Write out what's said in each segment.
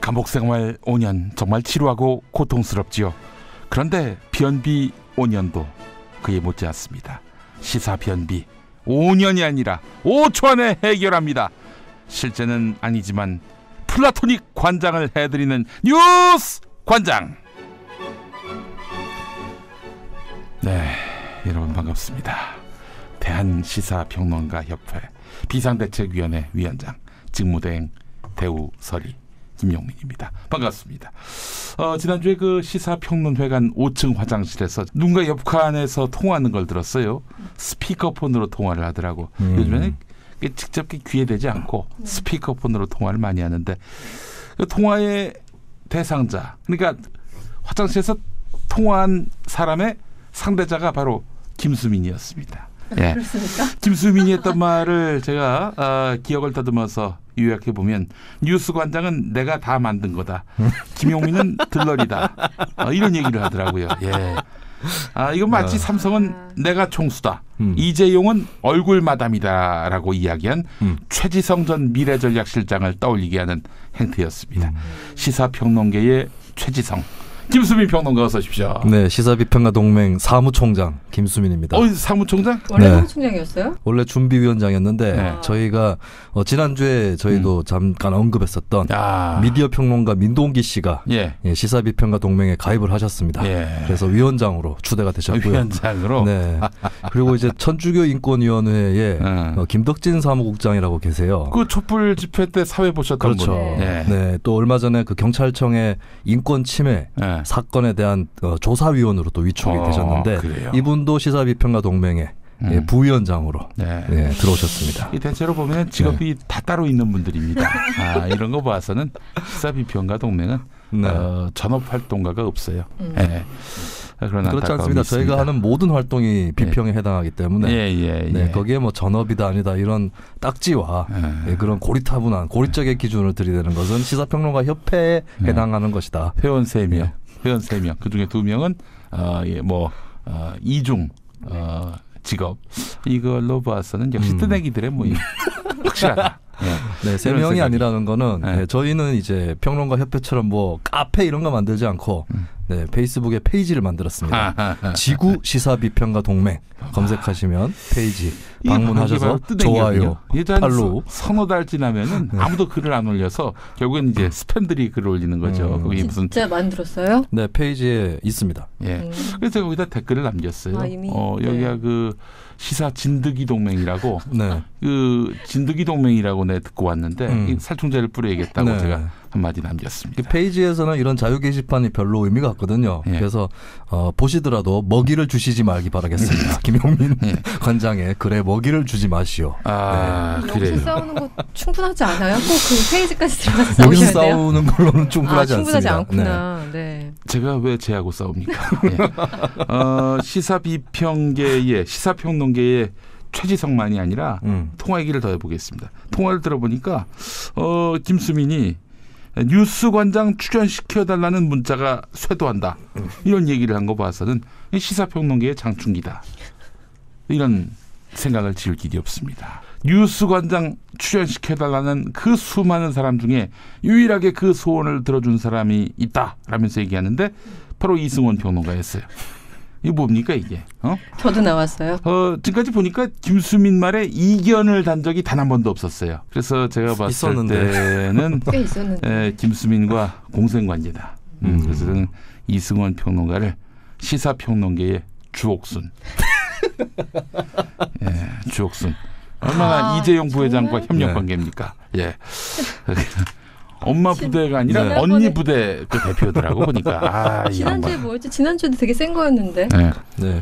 감옥 생활 5년 정말 지루하고 고통스럽지요. 그런데 변비 5년도 그에 못지않습니다. 시사 변비 5년이 아니라 5초 안에 해결합니다. 실제는 아니지만 플라토닉 관장을 해드리는 뉴스 관장. 네, 여러분 반갑습니다. 대한시사평론가협회 비상대책위원회 위원장 직무대행 대우서리 김용민입니다. 반갑습니다. 지난주에 그 시사평론회관 5층 화장실에서 누군가 옆칸에서 통화하는 걸 들었어요. 스피커폰으로 통화를 하더라고. 요즘에는 직접 귀에 대지 않고 스피커폰으로 통화를 많이 하는데 그 통화의 대상자, 그러니까 화장실에서 통화한 사람의 상대자가 바로 김수민이었습니다. 예. 그렇습니까? 김수민이 했던 말을 제가 기억을 다듬어서 요약해 보면, 뉴스 관장은 내가 다 만든 거다. 김용민은 들러리다. 이런 얘기를 하더라고요. 예. 이건 마치 삼성은 내가 총수다. 이재용은 얼굴 마담이다라고 이야기한 최지성 전 미래전략실장을 떠올리게 하는 행태였습니다. 시사평론계의 최지성. 김수민 평론가 어서 오십시오. 네, 시사비평가 동맹 사무총장 김수민입니다. 사무총장? 원래 사무총장이었어요? 원래 준비위원장이었는데 네. 저희가 지난주에 저희도 잠깐 언급했었던 미디어 평론가 민동기 씨가 시사비평가 동맹에 가입을 하셨습니다. 그래서 위원장으로 추대가 되셨고요. 위원장으로? 네. 그리고 이제 천주교 인권위원회에 김덕진 사무국장이라고 계세요. 그 촛불 집회 때 사회 보셨던 그렇죠. 분. 네. 또 얼마 전에 그 경찰청의 인권 침해 사건에 대한 조사위원으로 또 위촉이 되셨는데 그래요? 이분도 시사비평가 동맹에 부위원장으로 들어오셨습니다. 대체로 보면 직업이 다 따로 있는 분들입니다. 이런 거 봐서는 시사비평가 동맹은 전업활동가가 없어요. 그렇지 않습니다. 저희가 하는 모든 활동이 비평에 해당하기 때문에 거기에 뭐 전업이다 아니다 이런 딱지와 그런 고리타분한 고리적의 기준을 들이대는 것은 시사평론가 협회에 해당하는 것이다. 회원 3명, 회원 3명. 그중에 2명은 이중 직업. 이걸로 봐서는 역시 뜨내기들의 모임. 확실하다. 네, 3명이 아니라는 거는 저희는 이제 평론가 협회처럼 뭐 카페 이런 거 만들지 않고 페이스북에 페이지를 만들었습니다. 지구 시사비평가 동맹 검색하시면 페이지 방문하셔서 좋아요, 팔로우. 서너 달 지나면은 아무도 글을 안 올려서 결국엔 이제 스팸들이 글을 올리는 거죠. 그게 무슨 진짜 만들었어요? 네, 페이지에 있습니다. 그래서 제가 거기다 댓글을 남겼어요. 이미? 여기가 그 시사 진드기 동맹이라고 그 진드기 동맹이라고 내가 듣고 왔는데 살충제를 뿌려야겠다고 제가 한마디 남겼습니다. 페이지에서는 이런 자유 게시판이 별로 의미가 없거든요. 그래서 보시더라도 먹이를 주시지 말기 바라겠습니다. 김용민 관장의 글에 먹이를 주지 마시오. 그래요. 여기서 싸우는 거 충분하지 않아요? 꼭 그 페이지까지 들어가서 싸우셔야 여기서 돼요? 싸우는 걸로는 충분하지 않습니다. 않구나. 네. 제가 왜 쟤하고 싸웁니까? 시사비평계의 시사평론계의 최지성만이 아니라 통화 얘기를 더 해보겠습니다. 통화를 들어보니까 김수민이 뉴스 관장 출연시켜달라는 문자가 쇄도한다. 이런 얘기를 한 거 봐서는 시사평론계의 장충기다. 이런 생각을 지을 길이 없습니다. 뉴스 관장 출연시켜달라는 그 수많은 사람 중에 유일하게 그 소원을 들어준 사람이 있다라면서 얘기하는데 바로 이승원 평론가였어요. 이게 뭡니까 이게? 저도 나왔어요. 지금까지 보니까 김수민 말에 이견을 단 적이 단 한 번도 없었어요. 그래서 제가 봤을 때는 꽤 있었는데. 김수민과 공생관계다. 그래서 저는 이승원 평론가를 시사평론계의 주옥순. 주옥순. 얼마나 이재용 부회장과 협력 관계입니까? 엄마 부대가 아니라 언니 부대 그 대표더라고 보니까. 지난주에 뭐였지? 지난주에도 되게 센 거였는데.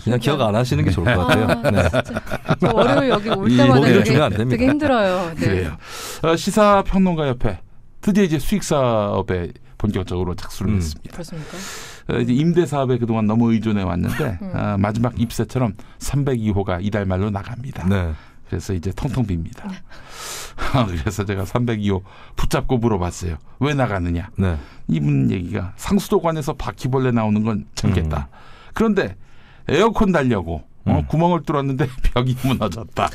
그냥 기억 안 하시는 게 좋을 것 같아요. 진짜. 월요일 여기 올 때마다 되게 힘들어요. 그래요. 시사평론가협회 드디어 이제 수익 사업에 본격적으로 착수를 했습니다. 그렇습니까? 이제 임대 사업에 그동안 너무 의존해 왔는데 마지막 입새처럼 302호가 이달 말로 나갑니다. 그래서 이제 텅텅 빕니다. 그래서 제가 302호 붙잡고 물어봤어요. 왜 나가느냐. 이분 얘기가 상수도관에서 바퀴벌레 나오는 건 참겠다. 그런데 에어컨 달려고 구멍을 뚫었는데 벽이 무너졌다.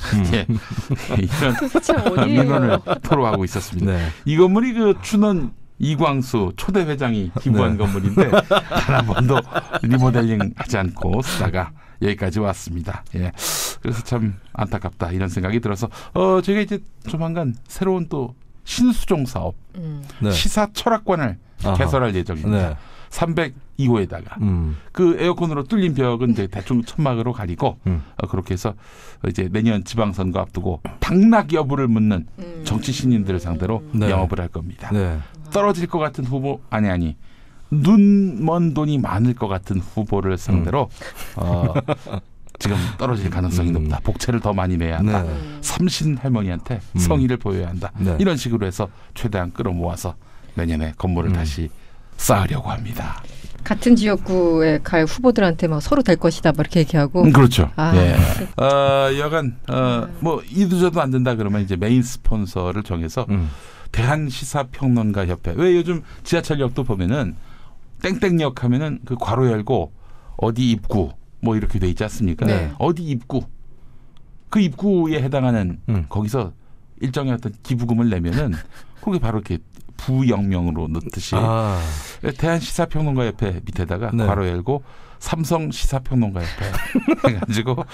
이런 민원을 토로하고 있었습니다. 이 건물이 그 춘원 이광수 초대 회장이 기부한 건물인데 단 한 번도 리모델링하지 않고 쓰다가 여기까지 왔습니다. 예. 그래서 참 안타깝다 이런 생각이 들어서 저희가 이제 조만간 새로운 또 신수종 사업 시사 철학관을 개설할 예정입니다. 네. 302호에다가 그 에어컨으로 뚫린 벽은 이제 대충 천막으로 가리고 그렇게 해서 이제 내년 지방선거 앞두고 당락 여부를 묻는 정치 신인들을 상대로 영업을 할 겁니다. 네. 떨어질 것 같은 후보 아니 눈 먼 돈이 많을 것 같은 후보를 상대로 지금 떨어질 가능성이 높다. 복채를 더 많이 내야 한다. 삼신 할머니한테 성의를 보여야 한다. 이런 식으로 해서 최대한 끌어모아서 내년에 건물을 다시 쌓으려고 합니다. 같은 지역구에 갈 후보들한테 막 서로 될 것이다, 막 이렇게 얘기하고. 그렇죠. 예. 여간 뭐 이도저도 안 된다 그러면 이제 메인 스폰서를 정해서 대한시사평론가협회. 왜 요즘 지하철역도 보면은 땡땡역 하면은 그 괄호 열고 어디 입구 뭐 이렇게 돼 있지 않습니까? 네. 어디 입구 그 입구에 해당하는 거기서 일정의 어떤 기부금을 내면은 그게 바로 이렇게 부영명으로 넣듯이 대한시사평론가협회 밑에다가 괄호 열고 삼성시사평론가협회 해가지고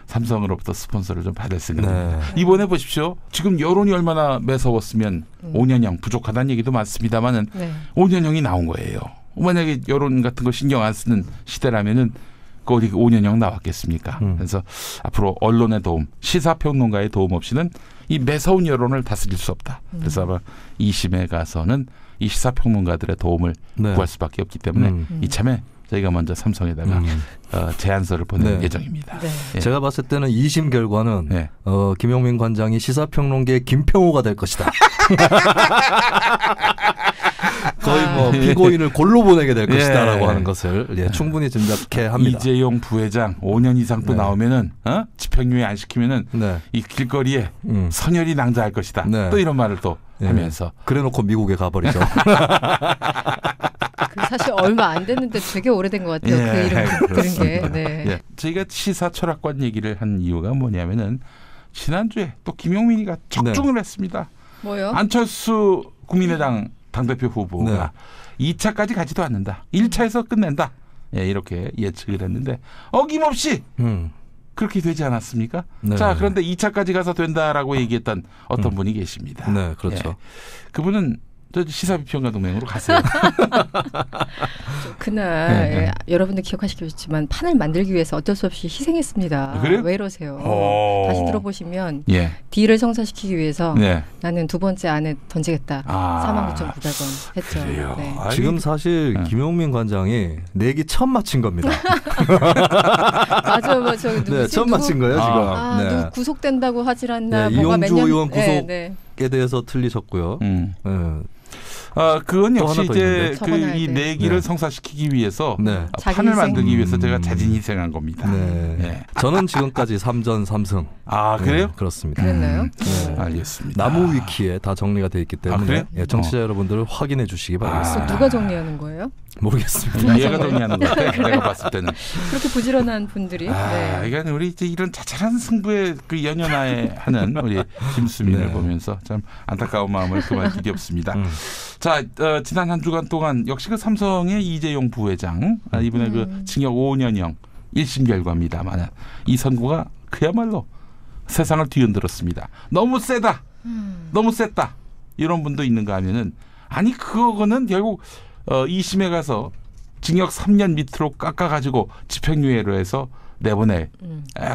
삼성으로부터 스폰서를 좀 받을 생각입니다. 이번에 보십시오. 지금 여론이 얼마나 매서웠으면 5년형 부족하다는 얘기도 많습니다만은 5년형이 나온 거예요. 만약에 여론 같은 거 신경 안 쓰는 시대라면은 그 어디 5년형 나왔겠습니까? 그래서 앞으로 언론의 도움, 시사평론가의 도움 없이는 이 매서운 여론을 다스릴 수 없다. 그래서 아마 2심에 가서는 이 시사평론가들의 도움을 구할 수밖에 없기 때문에 이참에 저희가 먼저 삼성에다가 제안서를 보낼 예정입니다. 네. 예. 제가 봤을 때는 2심 결과는 김용민 관장이 시사평론계의 김평호가 될 것이다. 거의 뭐 피고인을 골로 보내게 될 것이다라고 하는 것을 충분히 짐작해 합니다. 이재용 부회장 5년 이상 또 나오면은 집행유예 안 시키면은 이 길거리에 선열이 낭자할 것이다. 또 이런 말을 또 하면서 그래놓고 미국에 가버리죠. 사실 얼마 안 됐는데 되게 오래된 것 같아요. 그 이름 들은 게. 네. 저희가 시사 철학관 얘기를 한 이유가 뭐냐면은 지난주에 또 김용민이가 적중을 했습니다. 뭐요? 안철수 국민의당 당대표 후보가 2차까지 가지도 않는다. 1차에서 끝낸다. 이렇게 예측을 했는데 어김없이 그렇게 되지 않았습니까? 자, 그런데 2차까지 가서 된다라고 얘기했던 어떤 분이 계십니다. 네, 그렇죠. 그분은 저 시사비평가 동맹으로 가세요. 그날 여러분들 기억하시겠지만 판을 만들기 위해서 어쩔 수 없이 희생했습니다. 그래요? 왜 이러세요? 다시 들어보시면 D를 성사시키기 위해서 나는 두 번째 안에 던지겠다. 49,900원 했죠. 그래요? 네. 지금 사실 김용민 관장이 내기 처음 맞힌 겁니다. 맞아요. 맞아요. 처음 맞힌 거예요 지금. 누구 구속된다고 하질 않나. 이용주 의원 구속에 대해서 틀리셨고요. 그건 역시 이제 이 내기를 성사시키기 위해서 판을 만들기 위해서 제가 자진 희생한 겁니다. 저는 지금까지 3전 3승. 그래요? 그렇습니다. 그랬나요? 알겠습니다. 나무 위키에 다 정리가 되어 있기 때문에 청취자 여러분들 확인해 주시기 바라겠습니다. 누가 정리하는 거예요? 모르겠습니다. 얘가 정리하는 것 같아. 내가 봤을 때는. 그렇게 부지런한 분들이. 그러니까 우리 이제 이런 자잘한 승부에 그 연연하에 하는 우리 김수민을 보면서 참 안타까운 마음을 그만 길이없습니다. 자, 지난 한 주간 동안 역시 그 삼성의 이재용 부회장 이번에 그 징역 5년형 1심 결과입니다만 이 선고가 그야말로 세상을 뒤흔들었습니다. 너무 세다. 너무 셌다. 이런 분도 있는가 하면은 아니 그거는 결국 2심에 가서 징역 3년 밑으로 깎아가지고 집행유예로 해서 내보낼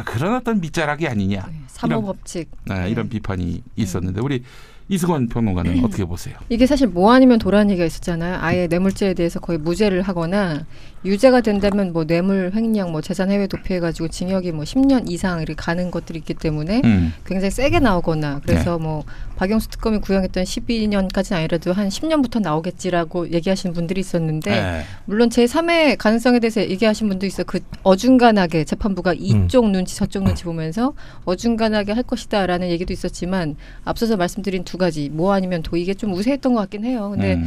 그런 어떤 밑자락이 아니냐. 사모법칙. 이런 비판이 있었는데 우리 이승원 평론가는 어떻게 보세요? 이게 사실 뭐 아니면 도라는 얘기가 있었잖아요. 아예 뇌물죄에 대해서 거의 무죄를 하거나 유죄가 된다면 뭐 뇌물 횡령, 뭐 재산 해외 도피해가지고 징역이 뭐 10년 이상 이렇게 가는 것들이 있기 때문에 굉장히 세게 나오거나 그래서 뭐 박영수 특검이 구형했던 12년까지는 아니라도 한 10년부터 나오겠지라고 얘기하시는 분들이 있었는데 물론 제3의 가능성에 대해서 얘기하신 분도 있어. 그 어중간하게 재판부가 이쪽 눈치 저쪽 눈치 보면서 어중간하게 할 것이다라는 얘기도 있었지만 앞서서 말씀드린 두 가지 뭐 아니면 도 이게 좀 우세했던 것 같긴 해요. 근데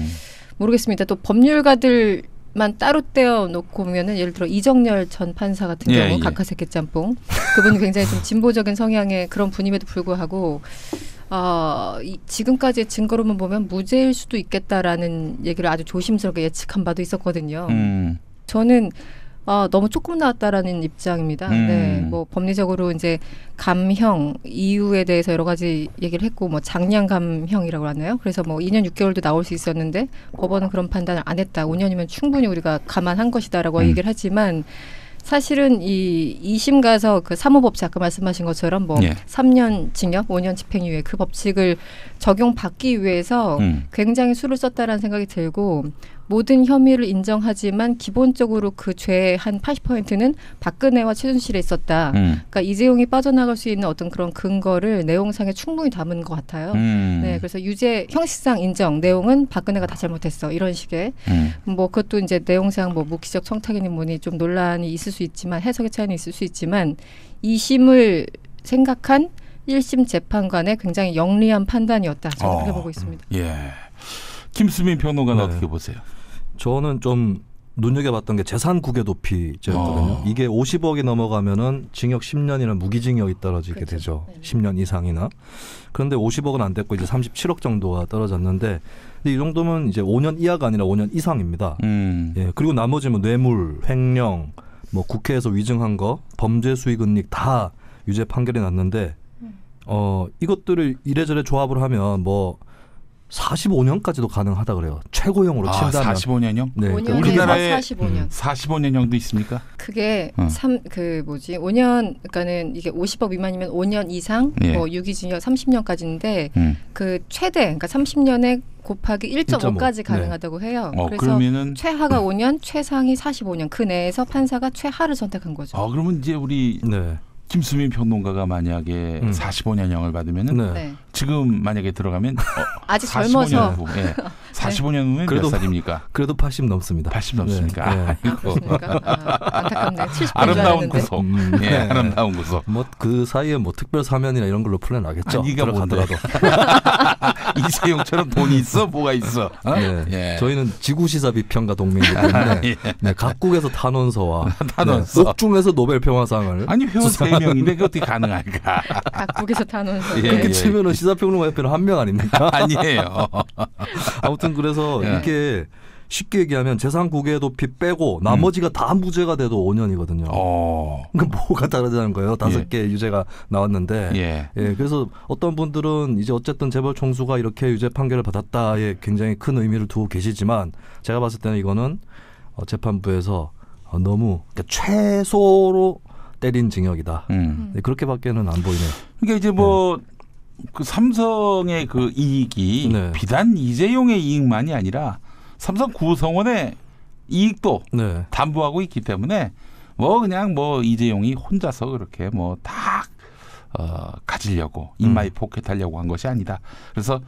모르겠습니다. 또 법률가들만 따로 떼어 놓고 보면은 예를 들어 이정열 전 판사 같은 경우 각하새끼 짬뽕 그분이 굉장히 좀 진보적인 성향의 그런 분임에도 불구하고 지금까지의 증거로만 보면 무죄일 수도 있겠다라는 얘기를 아주 조심스럽게 예측한 바도 있었거든요. 저는 너무 조금 나왔다라는 입장입니다. 네, 뭐 법리적으로 이제 감형 이유에 대해서 여러 가지 얘기를 했고, 뭐 장량 감형이라고 하나요? 그래서 뭐 2년 6개월도 나올 수 있었는데 법원은 그런 판단을 안 했다. 5년이면 충분히 우리가 감안한 것이다라고 얘기를 하지만. 사실은 이 2심 가서 그 사무법칙 아까 말씀하신 것처럼 뭐 3년 징역, 5년 집행유예 그 법칙을 적용받기 위해서 굉장히 수를 썼다라는 생각이 들고 모든 혐의를 인정하지만 기본적으로 그 죄의 한 80%는 박근혜와 최순실에 있었다. 그러니까 이재용이 빠져나갈 수 있는 어떤 그런 근거를 내용상에 충분히 담은 것 같아요. 네, 그래서 유죄 형식상 인정, 내용은 박근혜가 다 잘못했어. 이런 식의 뭐 그것도 이제 내용상 뭐 무기적 청탁이니 뭐니 좀 논란이 있을 수 있지만 해석의 차이는 있을 수 있지만 2심을 생각한 1심 재판관의 굉장히 영리한 판단이었다. 저는 그렇게 보고 있습니다. 예. 김수민 평론가는 어떻게 보세요? 저는 좀 눈여겨봤던 게 재산 국외 도피죄였거든요. 이게 50억이 넘어가면은 징역 10년이나 무기징역이 떨어지게 그렇죠. 되죠. 네. 10년 이상이나. 그런데 50억은 안 됐고 이제 37억 정도가 떨어졌는데 근데 이 정도면 이제 5년 이하가 아니라 5년 이상입니다. 예, 그리고 나머지 뭐 뇌물, 횡령, 뭐 국회에서 위증한 거, 범죄 수익 은닉 다 유죄 판결이 났는데 이것들을 이래저래 조합을 하면 뭐 45년까지도 가능하다 그래요. 최고형으로 친다면. 45년형? 네. 우리나라에 45년형도 있습니까? 그게 5년 그러니까는 이게 50억 미만이면 5년 이상, 뭐 유기징역 30년까지인데 그 최대 그러니까 30년에 곱하기 1.5까지 가능하다고 해요. 그래서 그러면은 최하가 5년, 최상이 45년. 그 내에서 판사가 최하를 선택한 거죠. 그러면 이제 우리 김수민 평론가가 만약에 45년형을 받으면은 지금 만약에 들어가면 아직 젊어서 45년 후면 몇 살입니까? 그래도 80 넘습니다. 80 넘습니까? 네. 안타깝네. 70년 아름다운 구속. 아름다운 구속. 뭐 그 사이에 뭐 특별 사면이나 이런 걸로 풀려나겠죠. 들어가더라도. 이재용처럼 돈이 있어? 뭐가 있어? 저희는 지구시사 비평가 동맹이기 때문에 각국에서 탄원서와 옥중에서 노벨 평화상을 아니 회원 3명인데 그게 어떻게 가능할까? 각국에서 탄원서. 그렇게 치면은 시사평론가 협회는 한 명 아닙니까? 아니에요. 아무튼 그래서 이게 쉽게 얘기하면 재산 국외 도피 빼고 나머지가 다 무죄가 돼도 5년이거든요. 그러니까 뭐가 다르다는 거예요. 5개 유죄가 나왔는데. 그래서 어떤 분들은 이제 어쨌든 재벌 총수가 이렇게 유죄 판결을 받았다에 굉장히 큰 의미를 두고 계시지만 제가 봤을 때는 이거는 재판부에서 너무 그러니까 최소로 때린 징역이다. 그렇게밖에는 안 보이네요. 그러니까 이제 뭐 그 삼성의 그 이익이 비단 이재용의 이익만이 아니라 삼성 구성원의 이익도 담보하고 있기 때문에 뭐 그냥 뭐 이재용이 혼자서 그렇게 뭐 다 가지려고 인마이 포켓하려고 한 것이 아니다. 그래서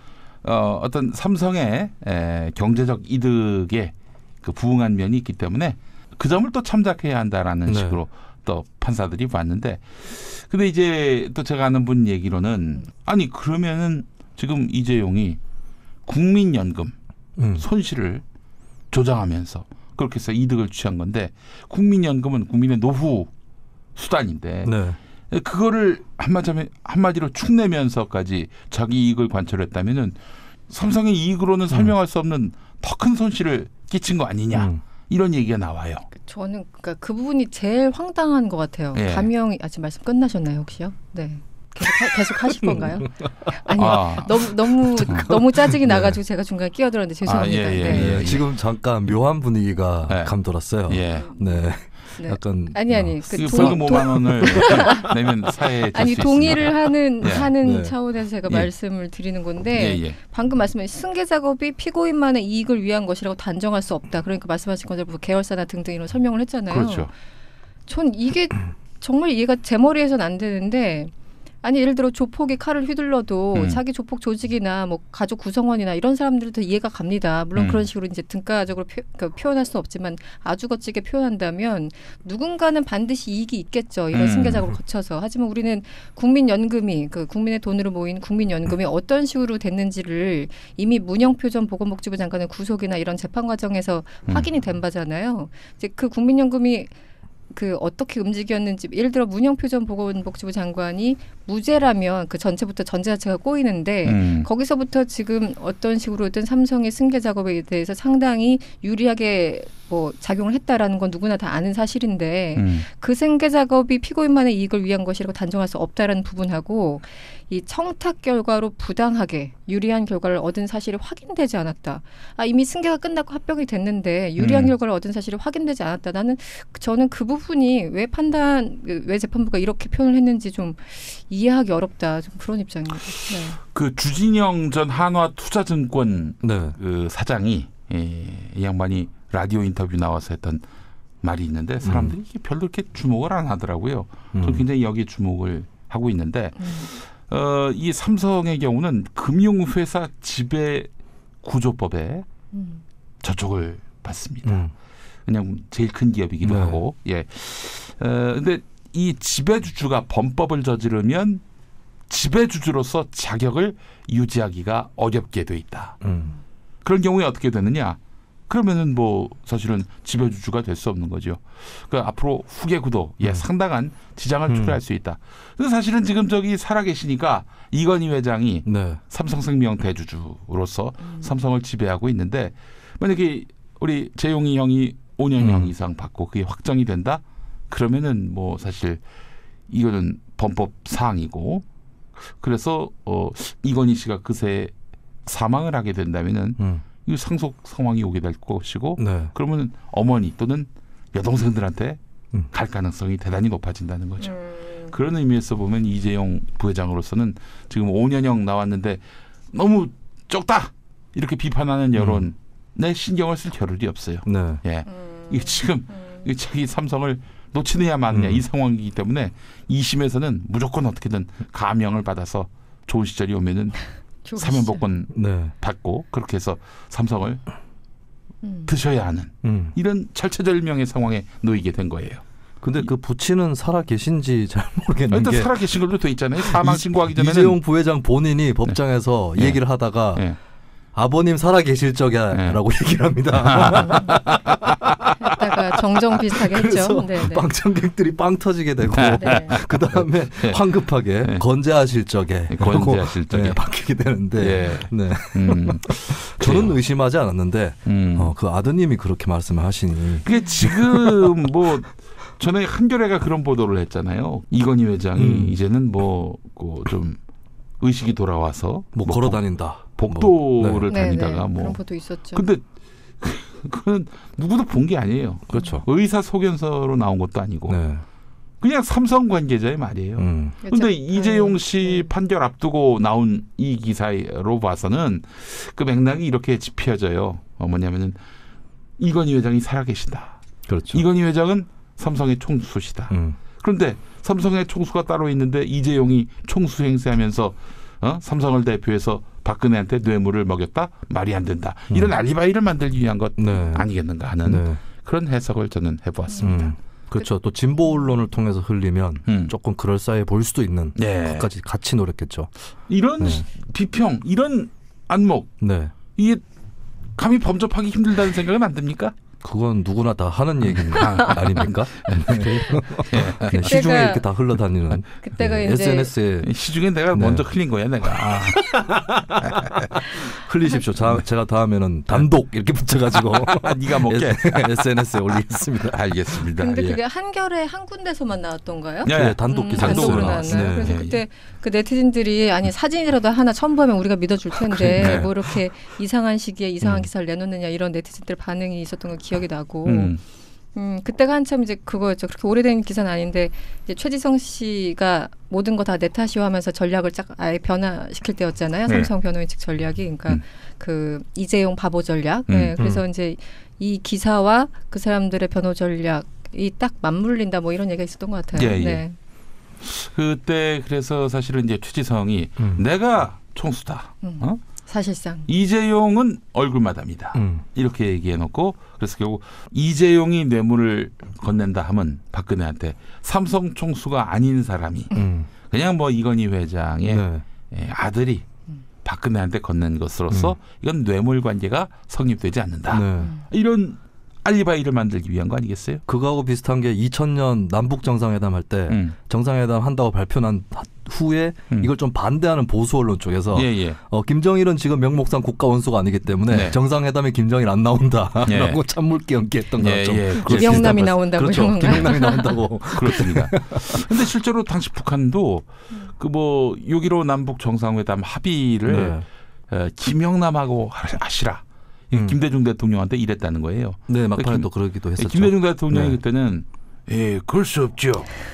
어떤 삼성의 경제적 이득에 그 부응한 면이 있기 때문에 그 점을 또 참작해야 한다라는 식으로 또 판사들이 봤는데 근데 이제 또 제가 아는 분 얘기로는 아니 그러면은 지금 이재용이 국민연금 손실을 조장하면서 그렇게 해서 이득을 취한 건데 국민연금은 국민의 노후 수단인데 그거를 한마디로 축내면서까지 자기 이익을 관철했다면은 삼성의 이익으로는 설명할 수 없는 더 큰 손실을 끼친 거 아니냐. 이런 얘기가 나와요. 저는 그러니까 그 부분이 제일 황당한 것 같아요. 감형이 아직 말씀 끝나셨나요 혹시요? 네. 계속 하실 건가요? 아니요. 너무 짜증이 나가지고 제가 중간에 끼어들었는데 죄송합니다. 지금 잠깐 묘한 분위기가 감돌았어요. 약간 그 벌금 5만 원을 내면 사회에 아니 동의를 하는 차원에서 제가 말씀을 드리는 건데 방금 말씀하신 승계 작업이 피고인만의 이익을 위한 것이라고 단정할 수 없다. 그러니까 말씀하신 것처럼 계열사나 등등 이런 설명을 했잖아요. 그렇죠. 전 이게 정말 이해가 제 머리에서는 안 되는데 아니 예를 들어 조폭이 칼을 휘둘러도 자기 조폭 조직이나 뭐 가족 구성원이나 이런 사람들도 이해가 갑니다. 물론 그런 식으로 이제 등가적으로 표현할 수는 없지만 아주 거칠게 표현한다면 누군가는 반드시 이익이 있겠죠. 이런 승계작업을 거쳐서. 하지만 우리는 국민연금이 그 국민의 돈으로 모인 국민연금이 어떤 식으로 됐는지를 이미 문영표 보건복지부 장관의 구속이나 이런 재판 과정에서 확인이 된 바잖아요. 이제 그 국민연금이 그 어떻게 움직였는지 예를 들어 문영표 전 보건복지부 장관이 무죄라면 그 전체부터 전제 자체가 꼬이는데 거기서부터 지금 어떤 식으로든 삼성의 승계 작업에 대해서 상당히 유리하게 뭐 작용을 했다라는 건 누구나 다 아는 사실인데 그 승계 작업이 피고인만의 이익을 위한 것이라고 단정할 수 없다라는 부분하고 이 청탁 결과로 부당하게 유리한 결과를 얻은 사실이 확인되지 않았다. 이미 승계가 끝나고 합병이 됐는데 유리한 결과를 얻은 사실이 확인되지 않았다. 저는 그 부분이 왜 재판부가 이렇게 표현을 했는지 좀 이해하기 어렵다. 좀 그런 입장입니다. 네. 그 주진영 전 한화투자증권 그 사장이 이 양반이 라디오 인터뷰 나와서 했던 말이 있는데 사람들이 별로 이렇게 주목을 안 하더라고요. 저는 굉장히 여기에 주목을 하고 있는데 이 삼성의 경우는 금융회사 지배 구조법에 저촉을 받습니다. 그냥 제일 큰 기업이기도 하고. 예. 근데 이 지배주주가 범법을 저지르면 지배주주로서 자격을 유지하기가 어렵게 돼 있다. 그런 경우에 어떻게 되느냐? 그러면은 뭐 사실은 지배주주가 될 수 없는 거죠. 그러니까 앞으로 후계 구도에 상당한 지장을 초래할 수 있다. 그래서 사실은 지금 저기 살아계시니까 이건희 회장이 삼성생명 대주주로서 삼성을 지배하고 있는데 만약에 우리 재용이 형이 5년형 이상 받고 그게 확정이 된다? 그러면은 뭐 사실 이거는 범법 사항이고 그래서 이건희 씨가 그새 사망을 하게 된다면은 이 상속 상황이 오게 될 것이고 그러면 어머니 또는 여동생들한테 갈 가능성이 대단히 높아진다는 거죠. 그런 의미에서 보면 이재용 부회장으로서는 지금 5년형 나왔는데 너무 적다 이렇게 비판하는 여론에 신경을 쓸 겨를이 없어요. 예, 이게 지금 자기 삼성을 놓치느냐 마느냐 이 상황이기 때문에 2심에서는 무조건 어떻게든 감형을 받아서 좋은 시절이 오면은 사면복권 받고 그렇게 해서 삼성을 드셔야 하는 이런 절체절명의 상황에 놓이게 된 거예요. 근데 그 부친은 살아 계신지 잘 모르겠는 일단 게 살아 계신 걸로 돼 있잖아요. 사망 신고하기 전에는 이재용 부회장 본인이 법정에서 얘기를 하다가 아버님 살아 계실 적이라고 얘기를 합니다. 했다가 정정 비슷하게 했죠. 방청객들이 빵 터지게 되고 그 다음에 황급하게 건재하실 적에 바뀌게 되는데 저는 의심하지 않았는데 그 아드님이 그렇게 말씀을 하시니 그게 지금 뭐 전에 한겨레가 그런 보도를 했잖아요. 이건희 회장이 이제는 뭐 좀 의식이 돌아와서 뭐 걸어 다닌다. 복도를 다니다가 뭐 그런 보도 있었죠. 근데 그건 누구도 본 게 아니에요. 그렇죠. 의사 소견서로 나온 것도 아니고 그냥 삼성 관계자의 말이에요. 그런데 이재용 씨 판결 앞두고 나온 이 기사로 봐서는 그 맥락이 이렇게 짚혀져요. 뭐냐면은 이건희 회장이 살아계신다. 그렇죠. 이건희 회장은 삼성의 총수시다. 그런데 삼성의 총수가 따로 있는데 이재용이 총수 행세하면서 삼성을 대표해서 박근혜한테 뇌물을 먹였다? 말이 안 된다. 이런 알리바이를 만들기 위한 것 아니겠는가 하는 그런 해석을 저는 해보았습니다. 그렇죠. 또 진보 언론을 통해서 흘리면 조금 그럴싸해 보일 수도 있는 것까지 같이 노렸겠죠. 이런 비평, 이런 안목 이게 감히 범접하기 힘들다는 생각은 안 듭니까? 그건 누구나 다 하는 얘기입니다. 아닙니까? 시중에 이렇게 다 흘러다니는. 그때가 이제 SNS에 시중에 내가 먼저 흘린 거야, 내가. 흘리십시오. 제가 다음에는 단독 이렇게 붙여가지고 네가 먹게 SNS에 올리겠습니다. 알겠습니다. 근데 그게 한겨레 한 군데서만 나왔던가요? 네, 단독 기사로 나왔나요? 그래서 그때 그 네티즌들이 아니 사진이라도 하나 첨부하면 우리가 믿어줄 텐데 뭐 이렇게 이상한 시기에 이상한 기사를 내놓느냐 이런 네티즌들 반응이 있었던 거 기억이 나고 그때가 한참 이제 그거였죠. 그렇게 오래된 기사는 아닌데 이제 최지성 씨가 모든 거 다 내 탓이요 하면서 전략을 쫙 아예 변화시킬 때였잖아요. 삼성 변호인 측 전략이 그러니까 그 이재용 바보 전략. 그래서 이제 이 기사와 그 사람들의 변호 전략이 딱 맞물린다 뭐 이런 얘기가 있었던 것 같아요. 그때 그래서 사실은 이제 최지성이 내가 총수다. 사실상 이재용은 얼굴마담이다. 이렇게 얘기해놓고 그래서 결국 이재용이 뇌물을 건넨다 하면 박근혜한테 삼성 총수가 아닌 사람이 그냥 뭐 이건희 회장의 아들이 박근혜한테 건넨 것으로서 이건 뇌물 관계가 성립되지 않는다. 이런 알리바이를 만들기 위한 거 아니겠어요? 그거하고 비슷한 게 2000년 남북 정상회담 할 때 정상회담 한다고 발표한 후에 이걸 좀 반대하는 보수 언론 쪽에서 김정일은 지금 명목상 국가 원수가 아니기 때문에 정상회담에 김정일 안 나온다라고 찬물기 연기했던 거죠. 김영남이 나온다고. 그렇죠. 김영남이 나온다고. 그렇습니다. 그런데 실제로 당시 북한도 그 뭐 6.15 남북 정상회담 합의를 김영남하고 하시라. 김대중 대통령한테 이랬다는 거예요. 네, 막판에 또 그러기도 했었죠. 김대중 대통령이 그때는 그럴 수 없죠.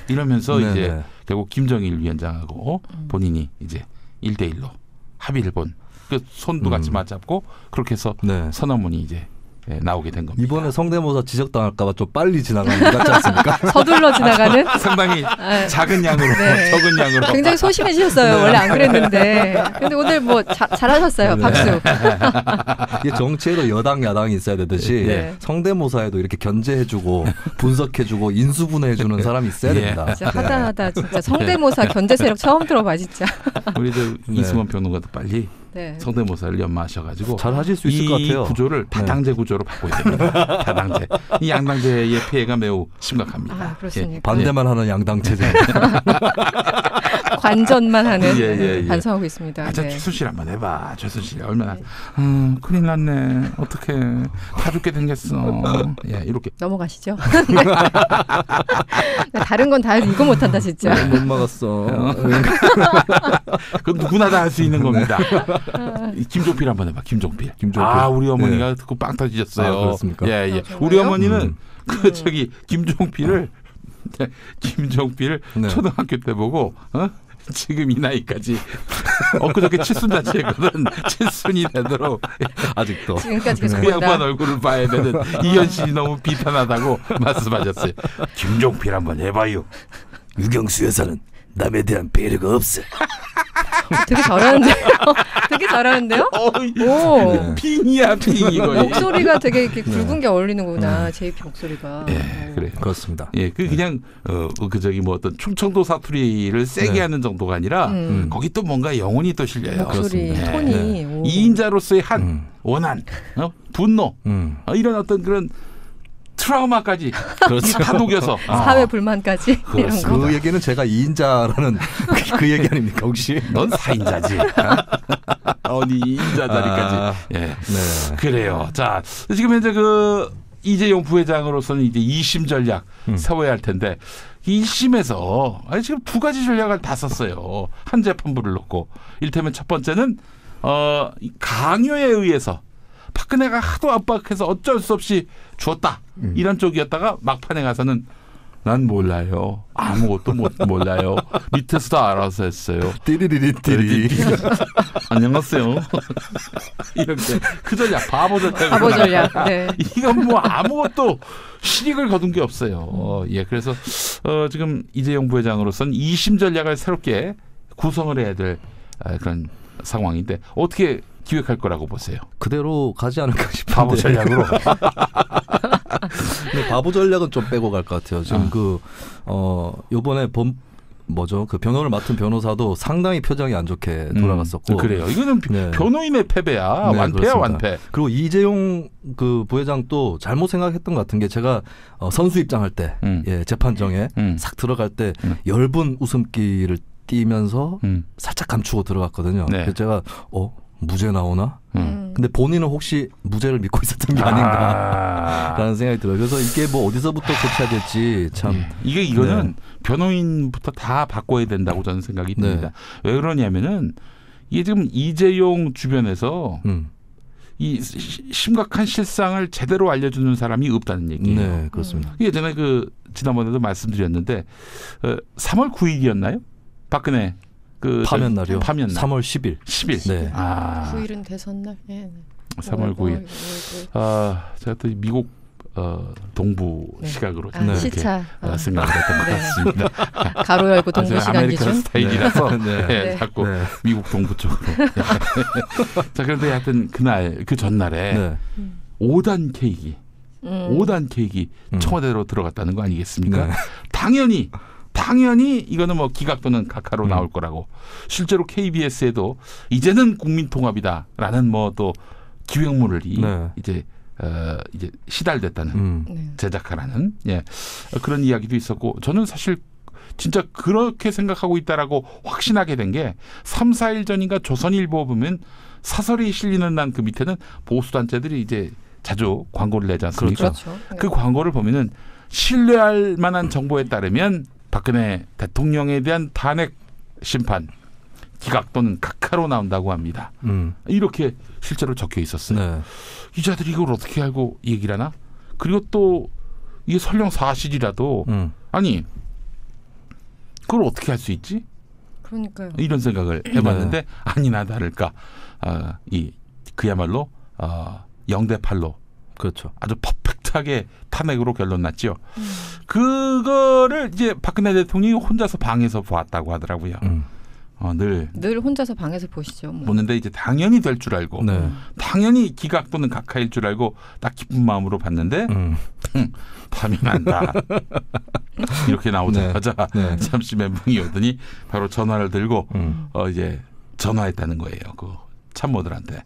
이러면서 이제 결국 김정일 위원장하고 본인이 이제 1대1로 합의를 본. 그 손도 같이 맞잡고 그렇게 해서 선언문이 이제 나오게 된 겁니다. 이번에 성대모사 지적당할까 봐 좀 빨리 지나가는 것 같지 않습니까? 서둘러 지나가는? 상당히 작은 양으로 적은 양으로. 굉장히 소심해지셨어요. 원래 안 그랬는데. 근데 오늘 뭐 잘하셨어요. 박수. 이게 정치에도 여당 야당이 있어야 되듯이 성대모사에도 이렇게 견제해주고 분석해주고 인수분해해주는 사람이 있어야 됩니다. 진짜 하다 진짜 성대모사 견제 세력 처음 들어봐 진짜. 우리 이승원 평론가도 빨리 성대모사를 연마하셔가지고 잘 하실 수 있을 것 같아요. 이 구조를 다당제 구조로 바꿔야 됩니다. 다당제. 이 양당제의 피해가 매우 심각합니다. 그렇습니까? 반대만 하는 양당제제. 관전만 하는 반성하고 있습니다. 최순실 한번 해봐. 최순실 얼마나 큰일 났네. 어떡해. 다 죽게 생겼어. 이렇게. 넘어가시죠. 다른 건 다 해도 이거 못한다 진짜. 못 막았어. 그건 누구나 다 할 수 있는 겁니다. 김종필 한번 해봐. 김종필. 우리 어머니가 듣고 빵 터지셨어요. 그렇습니까? 우리 어머니는 김종필을 초등학교 때 보고 지금 이 나이까지 엊그저께 칠순잔치 했거든. 칠순이 되도록 아직도 지금까지 계속 그 양반 얼굴을 봐야 되는 이현신이 너무 비탄하다고 말씀하셨어요. 김종필 한번 해봐요. 유경수 여사는 남에 대한 배려가 없어. 되게 잘하는데요. 되게 잘하는데요? 오, 핑이야 핑 이거. 목소리가 되게 이렇게 굵은 게 어울리는구나. JP 목소리가. 그래 그렇습니다. 그냥 뭐 어떤 충청도 사투리를 세게 하는 정도가 아니라 거기 또 뭔가 영혼이 또 실려요. 목소리 톤이. 2인자로서의 한 원한, 분노 이런 어떤 그런. 트라우마까지 다 녹여서 사회 불만까지 이런 거. 그 얘기는 제가 2인자라는 그 얘기 아닙니까 혹시? 넌 4인자지. 어디 2인자 자리까지. 그래요. 자 지금 현재 이재용 부회장으로서는 이제 2심 전략 세워야 할 텐데 1심에서 지금 두 가지 전략을 다 썼어요. 한 재판부를 놓고 이를테면 첫 번째는 강요에 의해서. 박근혜가 하도 압박해서 어쩔 수 없이 주었다. 이런 쪽이었다가 막판에 가서는 난 몰라요. 아무것도 몰라요. 밑에서도 알아서 했어요. 띠리리리띠리. 안녕하세요. 이렇게 그 전략 바보 전략. 이건 뭐 아무것도 실익을 거둔 게 없어요. 그래서 지금 이재용 부회장으로서는 2심 전략을 새롭게 구성을 해야 될 그런 상황인데 어떻게 기획할 거라고 보세요? 그대로 가지 않을까 싶은데. 바보 전략으로. 근데 바보 전략은 좀 빼고 갈 것 같아요. 지금 요번에 그 변호를 맡은 변호사도 상당히 표정이 안 좋게 돌아갔었고. 그래요. 이거는 변호인의 패배야. 완패야 그렇습니다. 완패. 그리고 이재용 그 부회장도 잘못 생각했던 것 같은 게 제가 선수 입장할 때 재판정에 싹 들어갈 때 엷은 웃음기를 띠면서 살짝 감추고 들어갔거든요. 그래서 제가 무죄 나오나? 근데 본인은 혹시 무죄를 믿고 있었던 게 아닌가라는 생각이 들어요. 그래서 이게 뭐 어디서부터 고쳐야 될지 참. 이거는 변호인부터 다 바꿔야 된다고 저는 생각이 듭니다. 왜 그러냐면은 이게 지금 이재용 주변에서 이 심각한 실상을 제대로 알려주는 사람이 없다는 얘기예요. 네, 그렇습니다. 예전에 지난번에도 말씀드렸는데 3월 9일이었나요? 박근혜. 파면 날이요. 파면 날. 3월 10일. 10일. 네. 9일은 대선 날. 3월 9일. 제가 또 미국 동부 시각으로 시차 생각을 했던 것 같습니다. 가로 열고 동부 시간 기준. 아메리칸 스타일이라서 자꾸 미국 동부 쪽으로. 자, 그런데 하여튼 그날 그 전날에 5단 케이크 5단 케이크 청와대로 들어갔다는 거 아니겠습니까? 당연히 이거는 뭐 기각 또는 각하로 나올 거라고. 실제로 KBS에도 이제는 국민통합이다라는 뭐 또 기획물이 이제 시달됐다는 제작하라는 그런 이야기도 있었고 저는 사실 진짜 그렇게 생각하고 있다라고 확신하게 된 게 3, 4일 전인가 조선일보 보면 사설이 실리는 난 그 밑에는 보수단체들이 이제 자주 광고를 내지 않습니까? 그렇죠. 그 광고를 보면은 신뢰할 만한 정보에 따르면 박근혜 대통령에 대한 탄핵 심판 기각 또는 각하로 나온다고 합니다. 이렇게 실제로 적혀 있었어요. 네. 기자들이 이걸 어떻게 알고 얘기를 하나? 그리고 또 이게 설령 사실이라도 아니 그걸 어떻게 할 수 있지? 그러니까요. 이런 생각을 해봤는데 아니나 다를까 그야말로 0대8로 그렇죠. 아주 퍼펙트하게 탄핵으로 결론 났죠. 그거를 이제 박근혜 대통령이 혼자서 방에서 보았다고 하더라고요. 늘 혼자서 방에서 보시죠. 뭐. 보는데 이제 당연히 될 줄 알고 당연히 기각 또는 각하일 줄 알고 딱 기쁜 마음으로 봤는데 파면한다. 이렇게 나오자마자 잠시 멘붕이 오더니 바로 전화를 들고 이제 전화했다는 거예요. 그 참모들한테.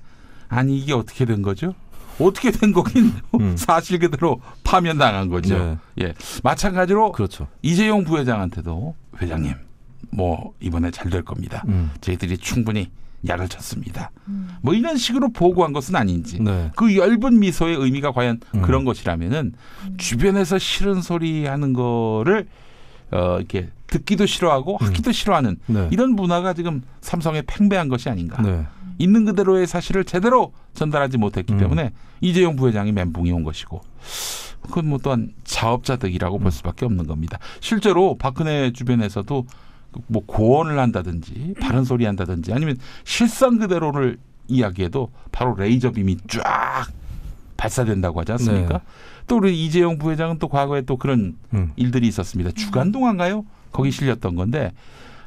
아니 이게 어떻게 된 거죠? 어떻게 된 거긴 사실 그대로 파면당한 거죠. 예, 마찬가지로 그렇죠. 이재용 부회장한테도 회장님 뭐 이번에 잘 될 겁니다. 저희들이 충분히 약을 쳤습니다. 뭐 이런 식으로 보고한 것은 아닌지 그 엷은 미소의 의미가 과연 그런 것이라면은 주변에서 싫은 소리 하는 거를 이렇게 듣기도 싫어하고 하기도 싫어하는 이런 문화가 지금 삼성에 팽배한 것이 아닌가. 있는 그대로의 사실을 제대로 전달하지 못했기 때문에 이재용 부회장이 멘붕이 온 것이고 그건 뭐 또한 자업자 득이라고 볼 수밖에 없는 겁니다. 실제로 박근혜 주변에서도 뭐 고언을 한다든지 바른 소리 한다든지 아니면 실상 그대로를 이야기해도 바로 레이저 빔이 쫙 발사된다고 하지 않습니까? 또 우리 이재용 부회장은 또 과거에 또 그런 일들이 있었습니다. 주간동화인가요? 거기 실렸던 건데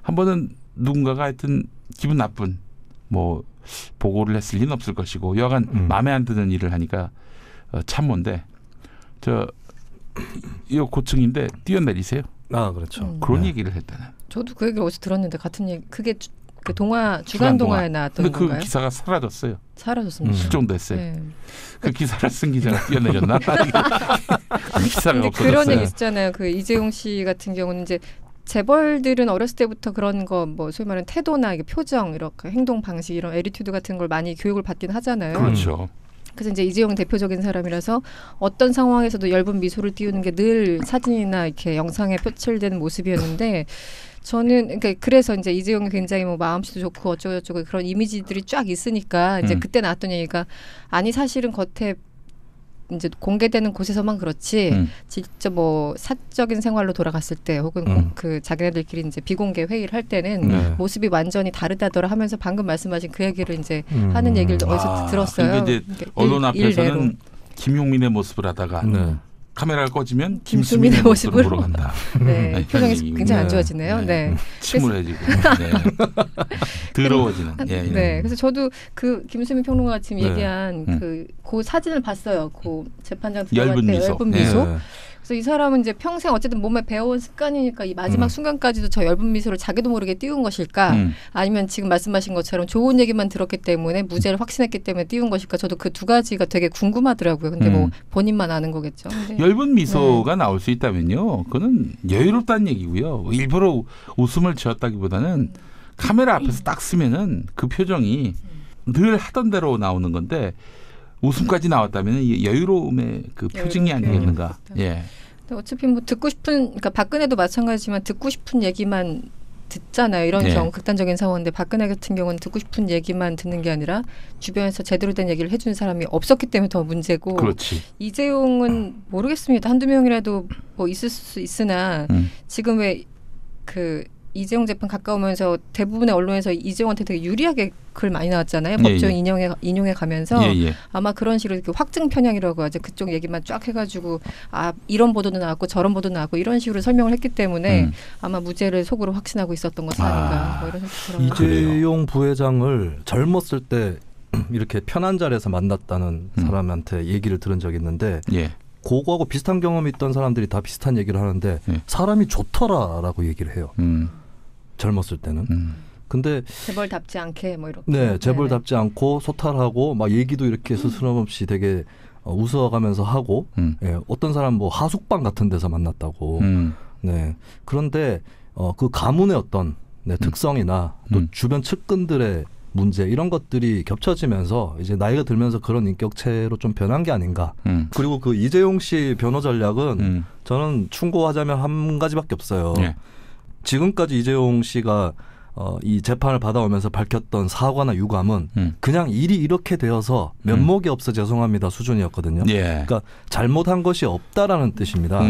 한 번은 누군가가 하여튼 기분 나쁜 뭐 보고를 했을 리는 없을 것이고 여하간 마음에 안 드는 일을 하니까 참모인데 이 고층인데 뛰어내리세요. 아 그렇죠. 그런 얘기를 했다는. 저도 그 얘기 어디서 들었는데 같은 얘기. 그게 그 동화 주간 동화에 나왔던 근데 건가요? 그 기사가 사라졌어요. 사라졌습니다. 실종됐어요. 네. 그 기사를 쓴 기자가 뛰어내렸나? 그 기사가 없어졌어요. 그런 얘기 있잖아요. 그 이재용 씨 같은 경우는 이제 재벌들은 어렸을 때부터 그런 거 뭐 소위 말하는 태도나 이게 표정 이렇게 행동 방식 이런 애티튜드 같은 걸 많이 교육을 받긴 하잖아요. 그렇죠. 그래서 이제 이재용 대표적인 사람이라서 어떤 상황에서도 엷은 미소를 띄우는 게 늘 사진이나 이렇게 영상에 표출되는 모습이었는데 저는 그러니까 그래서 이제 이재용이 굉장히 뭐 마음씨도 좋고 어쩌고저쩌고 그런 이미지들이 쫙 있으니까 이제 그때 나왔던 얘기가 아니 사실은 겉에 이제 공개되는 곳에서만 그렇지 직접 뭐 사적인 생활로 돌아갔을 때 혹은 그 자기네들끼리 이제 비공개 회의를 할 때는 모습이 완전히 다르다더라 하면서 방금 말씀하신 그 얘기를 이제 하는 얘기를 어디서 들었어요. 이제 언론 앞에서는 김용민의 모습을 하다가 카메라를 꺼지면 김수민의 모습으로 돌아간다. 네, 표정이 굉장히 안 좋아지네요. 네. 침울해지고 더러워지는. 네, 그래서 저도 그 김수민 평론가가 지금 얘기한 그 사진을 봤어요. 그 재판장 들어갈 때 엷은 미소. 그래서 이 사람은 이제 평생 어쨌든 몸에 배워온 습관이니까 이 마지막 순간까지도 저 엷은 미소를 자기도 모르게 띄운 것일까? 아니면 지금 말씀하신 것처럼 좋은 얘기만 들었기 때문에 무죄를 확신했기 때문에 띄운 것일까? 저도 그 두 가지가 되게 궁금하더라고요. 근데 뭐 본인만 아는 거겠죠. 근데 엷은 미소가 나올 수 있다면요. 그건 여유롭다는 얘기고요. 일부러 웃음을 지었다기보다는 카메라 앞에서 딱 쓰면은 그 표정이 늘 하던 대로 나오는 건데 웃음까지 나왔다면 이 여유로움의 그 표징이 아니겠는가. 예. 어차피 뭐 듣고 싶은 그러니까 박근혜도 마찬가지지만 듣고 싶은 얘기만 듣잖아요. 이런 경우 극단적인 상황인데 박근혜 같은 경우는 듣고 싶은 얘기만 듣는 게 아니라 주변에서 제대로 된 얘기를 해주는 사람이 없었기 때문에 더 문제고. 그렇지. 이재용은 모르겠습니다. 한두 명이라도 뭐 있을 수 있으나 지금 왜 그 이재용 재판 가까우면서 대부분의 언론에서 이재용한테 되게 유리하게 글 많이 나왔잖아요. 법정 인용해 가면서 아마 그런 식으로 이렇게 확증 편향이라고 하죠. 그쪽 얘기만 쫙 해가지고 아 이런 보도도 나왔고 저런 보도 나왔고 이런 식으로 설명을 했기 때문에 아마 무죄를 속으로 확신하고 있었던 것이 아닌가. 뭐 이런 생각이 들어요. 이재용 부회장을 젊었을 때 이렇게 편한 자리에서 만났다는 사람한테 얘기를 들은 적이 있는데 그거하고 비슷한 경험이 있던 사람들이 다 비슷한 얘기를 하는데 사람이 좋더라라고 얘기를 해요. 젊었을 때는. 근데 재벌답지 않게 뭐 이렇게. 네, 재벌답지 않고 소탈하고 막 얘기도 이렇게 스스럼없이 되게 웃어가면서 하고 어떤 사람 뭐 하숙방 같은 데서 만났다고. 네. 그런데 그 가문의 어떤 특성이나 또 주변 측근들의 문제 이런 것들이 겹쳐지면서 이제 나이가 들면서 그런 인격체로 좀 변한 게 아닌가. 그리고 그 이재용 씨 변호 전략은 저는 충고하자면 한 가지밖에 없어요. 예. 지금까지 이재용 씨가 이 재판을 받아오면서 밝혔던 사과나 유감은 그냥 일이 이렇게 되어서 면목이 없어 죄송합니다 수준이었거든요. 예. 그러니까 잘못한 것이 없다라는 뜻입니다.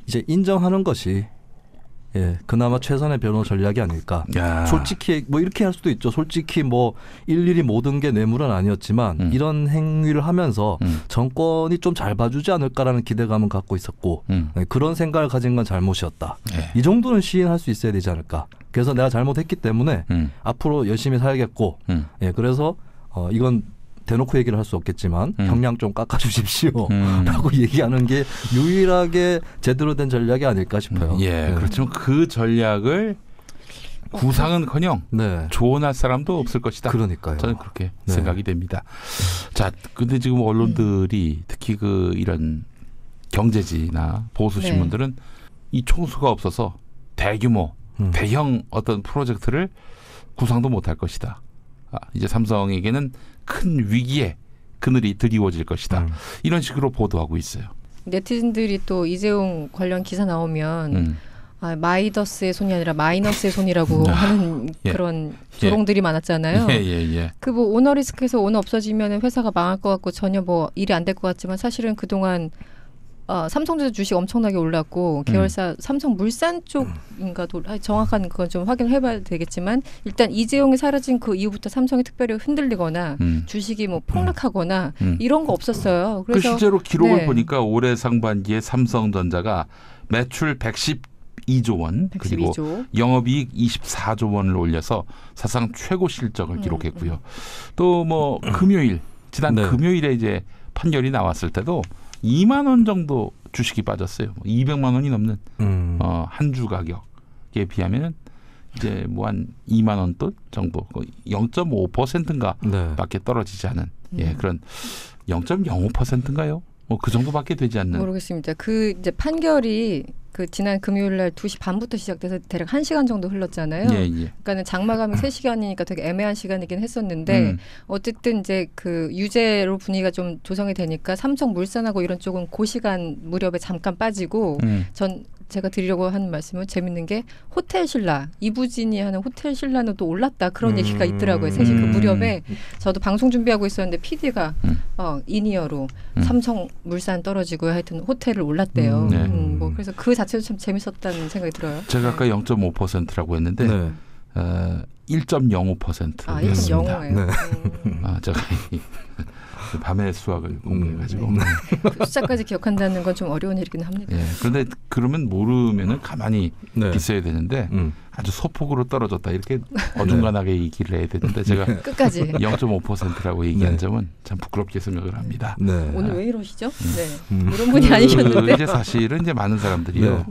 이제 인정하는 것이 그나마 최선의 변호 전략이 아닐까. 야. 솔직히 뭐 이렇게 할 수도 있죠. 솔직히 뭐 일일이 모든 게 뇌물은 아니었지만 이런 행위를 하면서 정권이 좀 잘 봐주지 않을까라는 기대감은 갖고 있었고 그런 생각을 가진 건 잘못이었다. 이 정도는 시인할 수 있어야 되지 않을까. 그래서 내가 잘못했기 때문에 앞으로 열심히 살겠고 그래서 이건 대놓고 얘기를 할 수 없겠지만 형량 좀 깎아주십시오 라고 얘기하는 게 유일하게 제대로 된 전략이 아닐까 싶어요. 예, 그렇지만 그 전략을 구상은커녕 조언할 사람도 없을 것이다. 그러니까요. 저는 그렇게 생각이 됩니다. 자, 근데 지금 언론들이 특히 이런 경제지나 보수 신문들은 이 총수가 없어서 대규모 대형 어떤 프로젝트를 구상도 못할 것이다. 이제 삼성에게는 큰 위기에 그늘이 드리워질 것이다. 이런 식으로 보도하고 있어요. 네티즌들이 또 이재용 관련 기사 나오면 마이더스의 손이 아니라 마이너스의 손이라고 하는 그런 조롱들이 많았잖아요. 그 뭐 오너 리스크에서 오너 없어지면 회사가 망할 것 같고 전혀 뭐 일이 안 될 것 같지만 사실은 그동안 삼성전자 주식 엄청나게 올랐고 계열사 삼성물산 쪽인가 정확한 그건 좀 확인을 해봐야 되겠지만 일단 이재용이 사라진 그 이후부터 삼성이 특별히 흔들리거나 주식이 뭐 폭락하거나 이런 거 없었어요. 그래서 실제로 기록을 보니까 올해 상반기에 삼성전자가 매출 112조 원 112조. 그리고 영업이익 24조 원을 올려서 사상 최고 실적을 기록했고요. 또 뭐 금요일 지난 금요일에 이제 판결이 나왔을 때도 2만 원 정도 주식이 빠졌어요. 200만 원이 넘는 한 주 가격에 비하면 이제 뭐 한 2만 원 돈 정도 0.5%인가 밖에 떨어지지 않은 그런 0.05%인가요? 뭐 그 정도밖에 되지 않는. 모르겠습니다. 그 이제 판결이 그 지난 금요일 날 2시 반부터 시작돼서 대략 1시간 정도 흘렀잖아요. 그러니까는 장마감이 3시간이니까 되게 애매한 시간이긴 했었는데 어쨌든 이제 그 유죄로 분위기가 좀 조성이 되니까 삼성물산하고 이런 쪽은 그 시간 무렵에 잠깐 빠지고 제가 드리려고 하는 말씀은 재밌는 게 호텔 신라 이부진이 하는 호텔 신라는 또 올랐다 그런 얘기가 있더라고요. 3시 그 무렵에 저도 방송 준비하고 있었는데 PD가 인이어로 삼성물산 떨어지고 하여튼 호텔을 올랐대요. 뭐 그래서 그 자체도 참 재밌었다는 생각이 들어요. 제가 아까 0.5%라고 했는데 1.05%. 1.05예요. 제가 밤에 수학을 공부해가지고 그 숫자까지 기억한다는 건 좀 어려운 일이긴 합니다. 그런데 그러면 모르면은 가만히 있어야 되는데 아주 소폭으로 떨어졌다 이렇게 어중간하게 얘기를 해야 되는데 제가 끝까지 0.5%라고 얘기한 점은 참 부끄럽게 생각을 합니다. 오늘 왜 이러시죠? 이런 분이 아니셨는데 이제 사실은 이제 많은 사람들이요.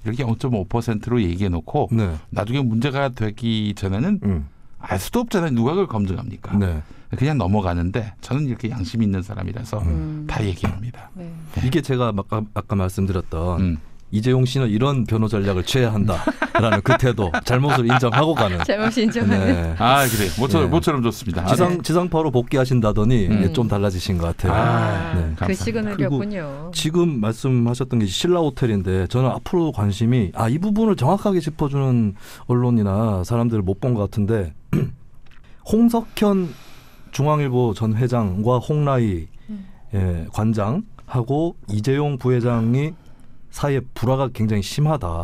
이렇게 0.5%로 얘기해놓고 나중에 문제가 되기 전에는 알 수도 없잖아요. 누가 그걸 검증합니까? 그냥 넘어가는데 저는 이렇게 양심 있는 사람이라서 다 얘기합니다. 이게 제가 아까 말씀드렸던 이재용 씨는 이런 변호 전략을 취해야 한다라는 그 태도, 잘못을 인정하고 가는. 잘못을 인정하는. 그래. 모처럼 좋습니다. 지상파로 복귀하신다더니 좀 달라지신 것 같아요. 그 시그널이었군요. 지금 말씀하셨던 게 신라 호텔인데 저는 앞으로 관심이 이 부분을 정확하게 짚어주는 언론이나 사람들을 못 본 것 같은데 홍석현 중앙일보 전 회장과 홍라희 관장하고 이재용 부회장이 사이에 불화가 굉장히 심하다.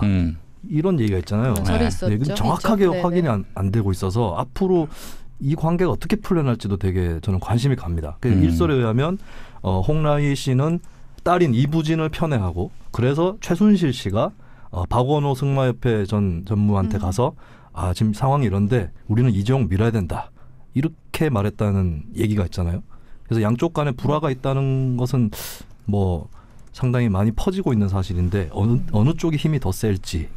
이런 얘기가 있잖아요. 있었죠. 정확하게 확인이 안 되고 있어서 앞으로 이 관계가 어떻게 풀려날지도 되게 저는 관심이 갑니다. 일설에 의하면 홍라희 씨는 딸인 이부진을 편애하고 그래서 최순실 씨가 박원호 승마협회 전 전무한테 가서 지금 상황이 이런데 우리는 이재용 밀어야 된다. 이렇게 말했다는 얘기가 있잖아요. 그래서 양쪽 간에 불화가 있다는 것은 뭐 상당히 많이 퍼지고 있는 사실인데 어느 쪽이 힘이 더 셀지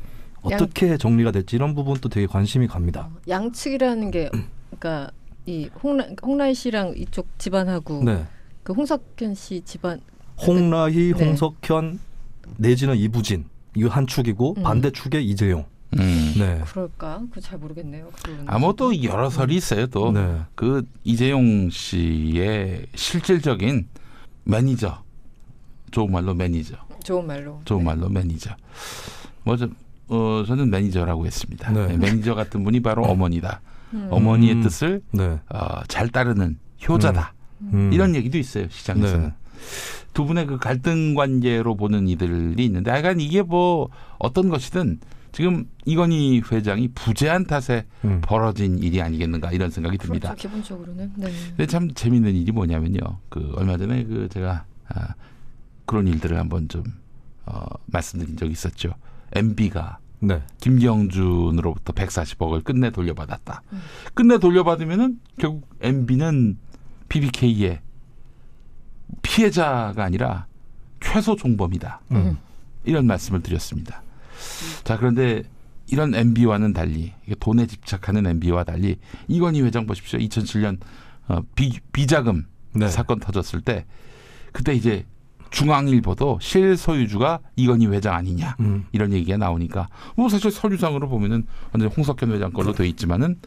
어떻게 정리가 될지 이런 부분도 되게 관심이 갑니다. 양측이라는 게 그러니까 이 홍라희 씨랑 이쪽 집안하고 그 홍석현 씨 집안 홍라희, 홍석현 내지는 이부진 이거 한 축이고 반대 축에 이재용. 네. 그럴까? 그거 잘 모르겠네요. 뭐 또 여러 설이 있어요. 또 그 이재용 씨의 실질적인 매니저, 좋은 말로 매니저. 좋은 말로 매니저. 저는 매니저라고 했습니다. 매니저 같은 분이 바로 어머니다. 어머니의 뜻을 잘 따르는 효자다. 이런 얘기도 있어요. 시장에서는. 두 분의 그 갈등 관계로 보는 이들이 있는데, 하여간 이게 뭐 어떤 것이든 지금 이건희 회장이 부재한 탓에 벌어진 일이 아니겠는가 이런 생각이 듭니다. 그렇죠, 기본적으로는. 네. 근데 참 재밌는 일이 뭐냐면요. 그 얼마 전에 그 제가 그런 일들을 한번 좀 말씀드린 적이 있었죠. MB가 김경준으로부터 140억을 끝내 돌려받았다. 끝내 돌려받으면은 결국 MB는 BBK의 피해자가 아니라 최소 종범이다. 이런 말씀을 드렸습니다. 자, 그런데 이런 MB와는 달리, 돈에 집착하는 MB와 달리 이건희 회장 보십시오. 2007년 비자금 사건 터졌을 때 그때 이제 중앙일보도 실소유주가 이건희 회장 아니냐 이런 얘기가 나오니까 뭐 사실 서류상으로 보면은 완전 홍석현 회장 걸로 돼 있지만은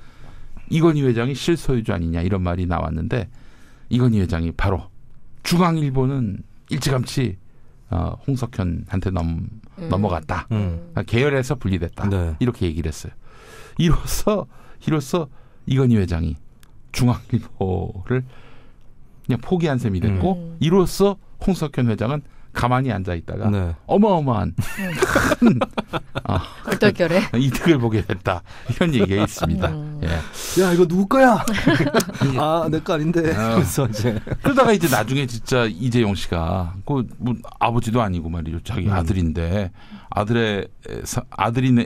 이건희 회장이 실소유주 아니냐 이런 말이 나왔는데, 이건희 회장이 바로 중앙일보는 일찌감치 홍석현한테 넘어갔다. 계열에서 분리됐다. 이렇게 얘기를 했어요. 이로써 이건희 회장이 중앙일보를 그냥 포기한 셈이 됐고, 이로써 홍석현 회장은 가만히 앉아 있다가 어마어마한 큰 얼떨결에 이득을 보게 됐다. 이런 얘기가 있습니다. 야, 이거 누구 거야? 내 거 아닌데. 그래서 이제 그러다가 이제 나중에 진짜 이재용 씨가 뭐 아버지도 아니고 말이죠. 자기 아들인데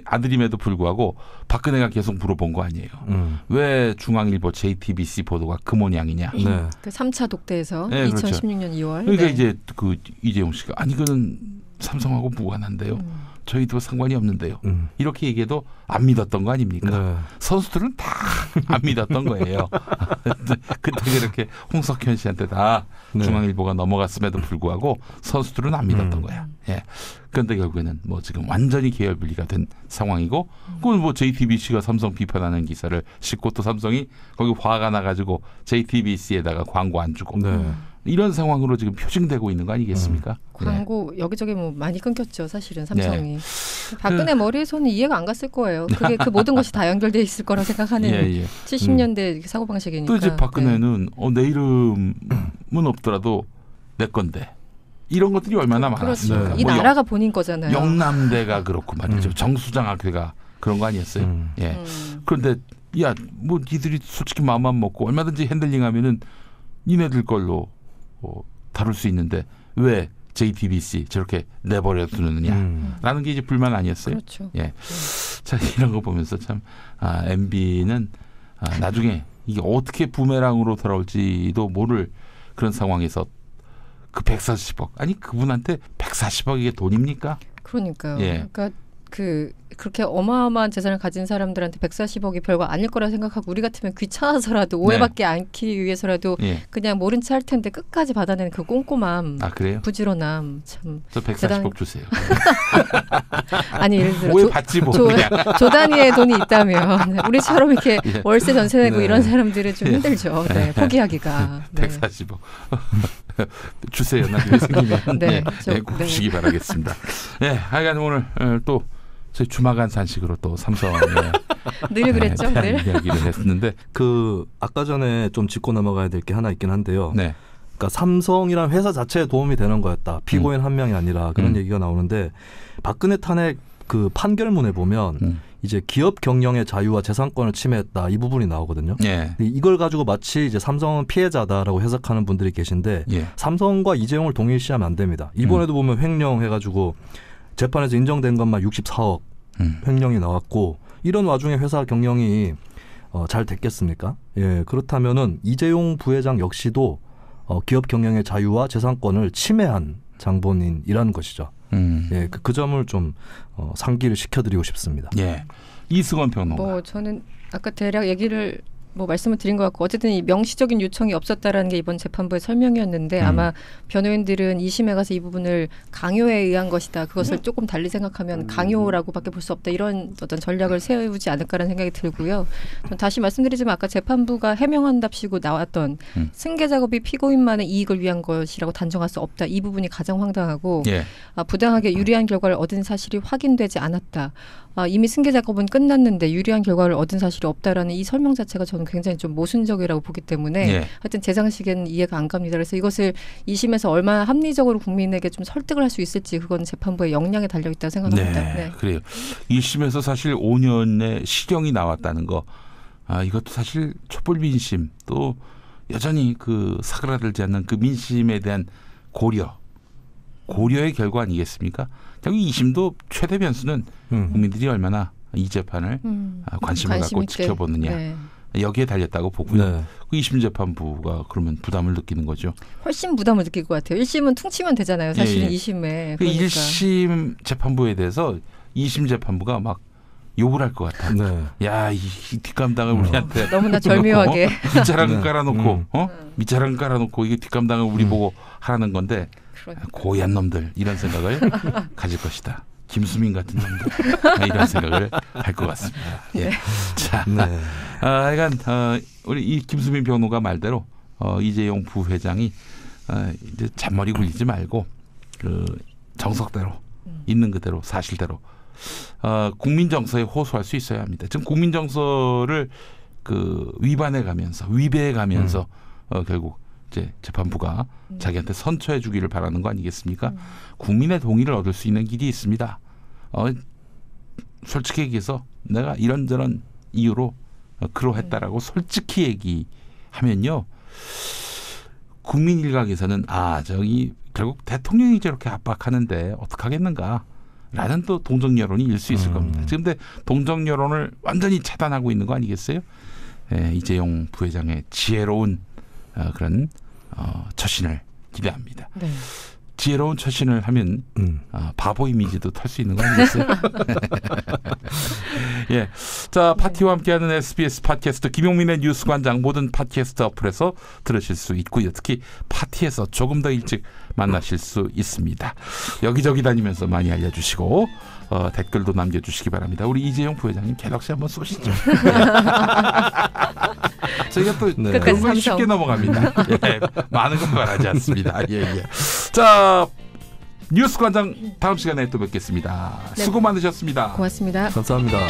아들임에도 불구하고 박근혜가 계속 물어본 거 아니에요. 왜 중앙일보 JTBC 보도가 그 모양이냐. 그 3차 독대에서 2016년 2월. 그러니까 이제 그 이재용 씨가 아니 그는 삼성하고 무관한데요. 저희도 상관이 없는데요. 이렇게 얘기해도 안 믿었던 거 아닙니까? 선수들은 다 안 믿었던 거예요. 그때 그렇게 홍석현 씨한테 다 중앙일보가 넘어갔음에도 불구하고 선수들은 안 믿었던 거야. 그런데 결국에는 뭐 지금 완전히 계열 분리가 된 상황이고, 그건 뭐 JTBC가 삼성 비판하는 기사를 싣고 또 삼성이 거기 화가 나가지고 JTBC에다가 광고 안 주고. 이런 상황으로 지금 표징되고 있는 거 아니겠습니까? 광고 여기저기 뭐 많이 끊겼죠, 사실은 삼성이. 박근혜 머리에서는 이해가 안 갔을 거예요. 그게 그 모든 것이 다 연결돼 있을 거라 생각하는 70년대 사고 방식이니까. 또 이제 박근혜는 내 이름은 없더라도 내 건데. 이런 것들이 얼마나 많았습니까? 이 나라가 본인 거잖아요. 영남대가 그렇고 말이죠. 정수장학회가 그런 거 아니었어요? 그런데 뭐 니들이 솔직히 마음만 먹고 얼마든지 핸들링하면은 니네들 걸로 다룰 수 있는데 왜 JTBC 저렇게 내버려 두느냐라는 게 이제 불만 아니었어요. 그렇죠. 자, 이런 거 보면서 참 MB는 나중에 이게 어떻게 부메랑으로 돌아올지도 모를 그런 상황에서 그 140억 아니 그분한테 140억 이게 돈입니까? 그러니까요. 그러니까 그렇게 어마어마한 재산을 가진 사람들한테 140억이 별거 아닐 거라 생각하고 우리 같으면 귀찮아서라도 오해받지 않기 위해서라도 그냥 모른 체 할 텐데 끝까지 받아내는 그 꼼꼼함, 그래요? 부지런함 참. 저 140억 주세요. 아니 예를 들어 오해받지 뭐 조 단위의 돈이 있다면 우리처럼 이렇게 월세 전세 내고 이런 사람들은 좀 힘들죠. 포기하기가. 140억 주세요. 나중에 생기면 꼭 주시기 바라겠습니다. 하여간 오늘 또 저희 주마간 산식으로 또 삼성에 늘 그랬죠. 늘 이야기를 했는데 아까 전에 좀 짚고 넘어가야 될 게 하나 있긴 한데요. 그러니까 삼성이란 회사 자체에 도움이 되는 거였다. 피고인 한 명이 아니라 그런 얘기가 나오는데, 박근혜 탄핵 그 판결문에 보면 이제 기업 경영의 자유와 재산권을 침해했다 이 부분이 나오거든요. 이걸 가지고 마치 이제 삼성은 피해자다라고 해석하는 분들이 계신데 삼성과 이재용을 동일시하면 안 됩니다. 이번에도 보면 횡령해가지고 재판에서 인정된 것만 64억 횡령이 나왔고, 이런 와중에 회사 경영이 잘 됐겠습니까? 그렇다면은 이재용 부회장 역시도 기업 경영의 자유와 재산권을 침해한 장본인이라는 것이죠. 그 점을 좀 상기를 시켜드리고 싶습니다. 이승원 평론가. 저는 아까 대략 얘기를 뭐 말씀을 드린 것 같고 어쨌든 이 명시적인 요청이 없었다라는 게 이번 재판부의 설명이었는데 아마 변호인들은 2심에 가서 이 부분을 강요에 의한 것이다. 그것을 조금 달리 생각하면 강요라고밖에 볼 수 없다. 이런 어떤 전략을 세우지 않을까라는 생각이 들고요. 다시 말씀드리지만 아까 재판부가 해명한답시고 나왔던 승계 작업이 피고인만의 이익을 위한 것이라고 단정할 수 없다. 이 부분이 가장 황당하고 부당하게 유리한 결과를 얻은 사실이 확인되지 않았다. 이미 승계 작업은 끝났는데 유리한 결과를 얻은 사실이 없다라는 이 설명 자체가 저는 굉장히 좀 모순적이라고 보기 때문에 하여튼 제 장식에는 이해가 안 갑니다. 그래서 이것을 2심에서 얼마나 합리적으로 국민에게 좀 설득을 할 수 있을지 그건 재판부의 역량에 달려있다고 생각합니다. 네. 그래요. 1심에서 사실 5년의 실형이 나왔다는 거 이것도 사실 촛불 민심 또 여전히 그 사그라들지 않는 그 민심에 대한 고려의 결과 아니겠습니까? 결국 2심도 최대 변수는 국민들이 얼마나 이 재판을 관심을 갖고 지켜보느냐. 여기에 달렸다고 보고요. 그 2심 재판부가 그러면 부담을 느끼는 거죠. 훨씬 부담을 느낄 것 같아요. 1심은 퉁치면 되잖아요. 사실은 2심에. 그러니까 1심 재판부에 대해서 2심 재판부가 막 욕을 할 것 같아. 야, 이 뒷감당을 우리한테 너무나 절묘하게 밑자락을 깔아놓고 밑자락을 깔아놓고 이게 뒷감당을 우리 보고 하라는 건데 고얀 놈들 이런 생각을 가질 것이다. 김수민 같은 놈들 이런 생각을 할 것 같습니다. 자, 하여간 우리 이 김수민 변호가 말대로 이재용 부회장이 이제 잔머리 굴리지 말고 그 정석대로 있는 그대로 사실대로 국민 정서에 호소할 수 있어야 합니다. 지금 국민 정서를 그 위배해 가면서 결국 이제 재판부가 자기한테 선처해 주기를 바라는 거 아니겠습니까? 국민의 동의를 얻을 수 있는 길이 있습니다. 솔직히 얘기해서 내가 이런저런 이유로 그러했다라고 솔직히 얘기하면요. 국민 일각에서는 저기 결국 대통령이 저렇게 압박하는데 어떡하겠는가 라는 또 동정 여론이 일 수 있을 겁니다. 지금 근데 동정 여론을 완전히 차단하고 있는 거 아니겠어요? 이재용 부회장의 지혜로운 그런 처신을 기대합니다. 지혜로운 처신을 하면 바보 이미지도 탈 수 있는 거 아니겠어요? 자, 파티와 함께하는 SBS 팟캐스트 김용민의 뉴스관장 모든 팟캐스트 어플에서 들으실 수 있고요. 특히 파티에서 조금 더 일찍 만나실 수 있습니다. 여기저기 다니면서 많이 알려주시고 댓글도 남겨주시기 바랍니다. 우리 이재용 부회장님 갤럭시 한번 쏘시죠. 저희가 또 그런 걸 쉽게 넘어갑니다. 많은 건 말하지 않습니다. 자, 뉴스관장 다음 시간에 또 뵙겠습니다. 수고 많으셨습니다. 고맙습니다. 감사합니다.